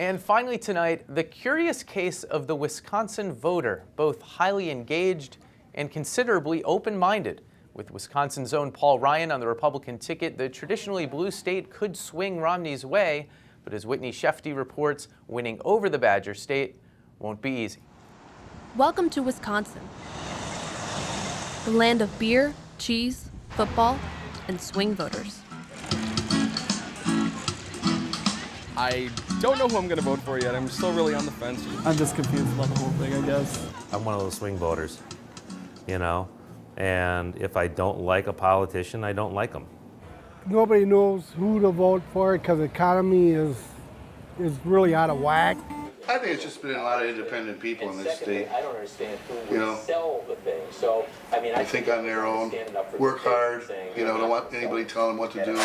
And finally tonight, the curious case of the Wisconsin voter, both highly engaged and considerably open-minded. With Wisconsin's own Paul Ryan on the Republican ticket, the traditionally blue state could swing Romney's way, but as Whitney Shefty reports, winning over the Badger State won't be easy. Welcome to Wisconsin, the land of beer, cheese, football, and swing voters. I don't know who I'm going to vote for yet. I'm still really on the fence. I'm just confused about the whole thing, I guess. I'm one of those swing voters, and if I don't like a politician, I don't like them. Nobody knows who to vote for because the economy is really out of whack. I think it's just been a lot of independent people in this state. I don't understand who would sell the thing. So, I think on their own, work hard, don't want anybody telling them what to do.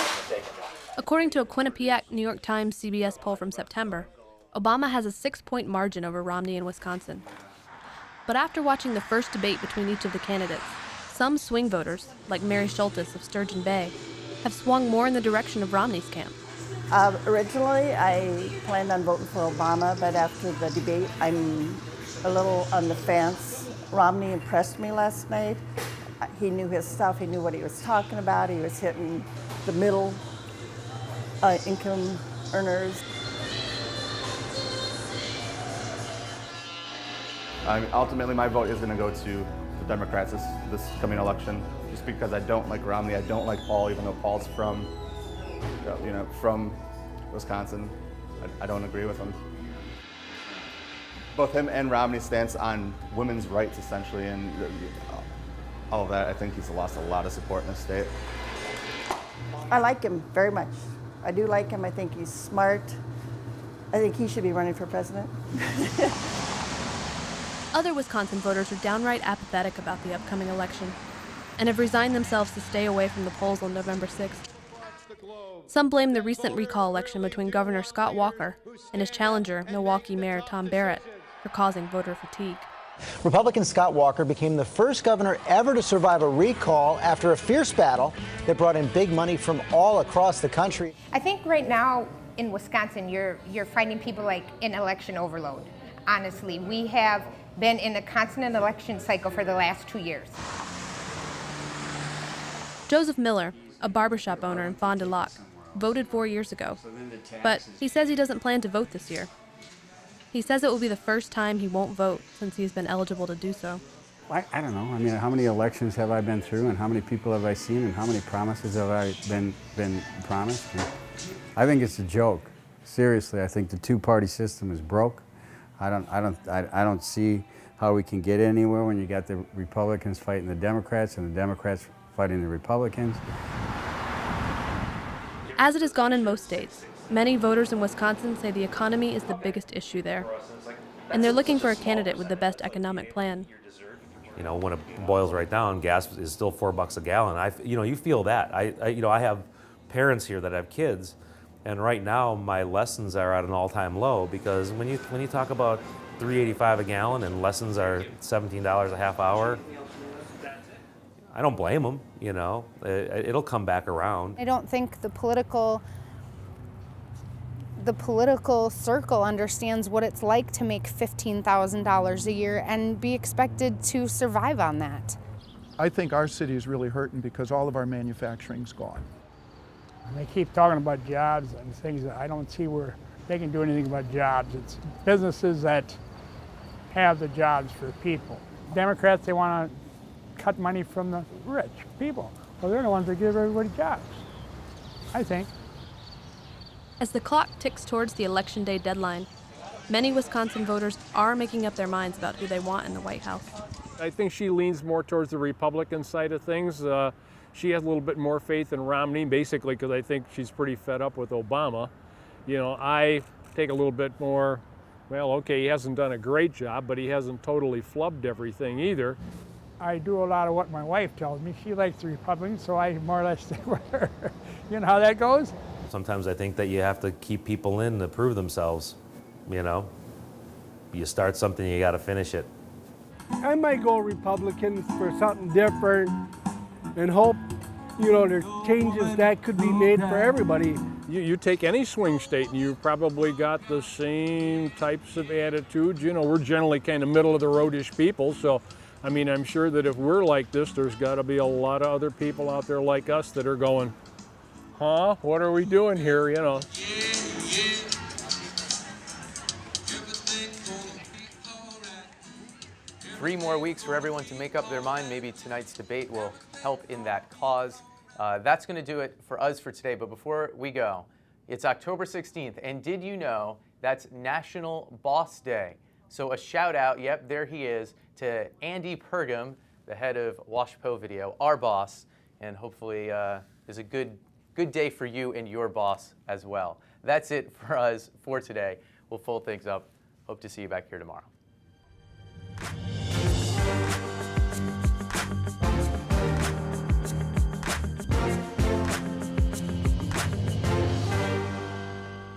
According to a Quinnipiac New York Times CBS poll from September, Obama has a 6-point margin over Romney in Wisconsin. But after watching the first debate between each of the candidates, some swing voters, like Mary Schultes of Sturgeon Bay, have swung more in the direction of Romney's camp. Originally, I planned on voting for Obama, but after the debate, I'm a little on the fence. Romney impressed me last night. He knew his stuff. He knew what he was talking about. He was hitting the middle income earners. Ultimately, my vote is going to go to the Democrats this coming election, just because I don't like Romney. I don't like Paul, even though Paul's from Wisconsin. I don't agree with him. Both him and Romney's stance on women's rights, essentially, and all of that, I think he's lost a lot of support in the state. I like him very much. I do like him. I think he's smart. I think he should be running for president. Other Wisconsin voters are downright apathetic about the upcoming election and have resigned themselves to stay away from the polls on November 6th. Some blame the recent recall election between Governor Scott Walker and his challenger, Milwaukee Mayor Tom Barrett, for causing voter fatigue. Republican Scott Walker became the first governor ever to survive a recall after a fierce battle that brought in big money from all across the country. I think right now in Wisconsin, you're finding people like in election overload. Honestly, we have been in a constant election cycle for the last 2 years. Joseph Miller, a barbershop owner in Fond du Lac, voted 4 years ago, but he says he doesn't plan to vote this year. He says it will be the first time he won't vote since he's been eligible to do so. I don't know. I mean, how many elections have I been through, and how many people have I seen, and how many promises have I been promised? And I think it's a joke. Seriously, I think the two-party system is broke. I don't see how we can get anywhere when you got the Republicans fighting the Democrats and the Democrats fighting the Republicans. As it has gone in most states, many voters in Wisconsin say the economy is the biggest issue there, and they're looking for a candidate with the best economic plan. When it boils right down, gas is still $4 a gallon. You feel that. I have parents here that have kids, and right now my lessons are at an all-time low because when you talk about $3.85 a gallon and lessons are $17 a half hour, I don't blame them. It'll come back around. I don't think the political circle understands what it's like to make $15,000 a year and be expected to survive on that. I think our city is really hurting because all of our manufacturing's gone. And they keep talking about jobs and things that I don't see where they can do anything about jobs. It's businesses that have the jobs for people. Democrats, they want to cut money from the rich people. Well, they're the ones that give everybody jobs, I think. As the clock ticks towards the Election Day deadline, many Wisconsin voters are making up their minds about who they want in the White House. I think she leans more towards the Republican side of things. She has a little bit more faith in Romney, basically because I think she's pretty fed up with Obama. I take a little bit more, well, okay, he hasn't done a great job, but he hasn't totally flubbed everything either. I do a lot of what my wife tells me. She likes the Republicans, so I more or less stick with her. You know how that goes? Sometimes I think that you have to keep people in to prove themselves, You start something, you got to finish it. I might go Republicans for something different and hope, there are changes that could be made for everybody. You take any swing state and you've probably got the same types of attitudes. You know, we're generally kind of middle of the roadish people, so I mean, I'm sure that if we're like this, there's got to be a lot of other people out there like us that are going, huh, what are we doing here, you know? 3 more weeks for everyone to make up their mind. Maybe tonight's debate will help in that cause. That's going to do it for us for today. But before we go, it's October 16th, and did you know that's National Boss Day? So a shout out, yep, there he is, to Andy Pergam, the head of WashPo Video, our boss, and hopefully is a good day for you and your boss as well. That's it for us for today. We'll fold things up. Hope to see you back here tomorrow.